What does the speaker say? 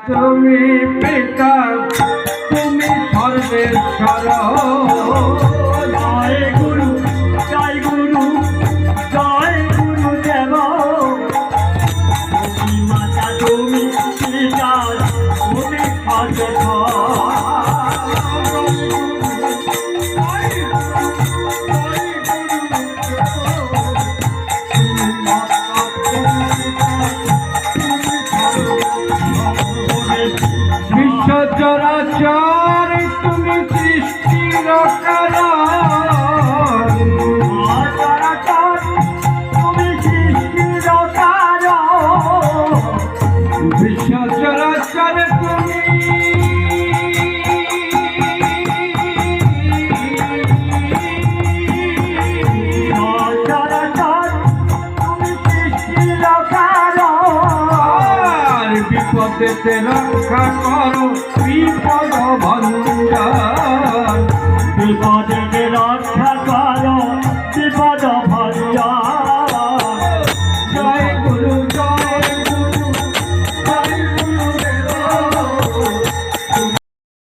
তুমি পিতা তুমি সর্বেশ্বর জয় গুরু জয় গুরু জয় গুরু দেব তুমি মাতা তুমি পিতা তুমি বিশ্ব চরাচর তুমি সৃষ্টির কারণ তুমি সৃষ্টির কারণ বিশ্ব চরাচর তুমি বিপদেতে রক্ষা করো বিপদ ভঞ্জন।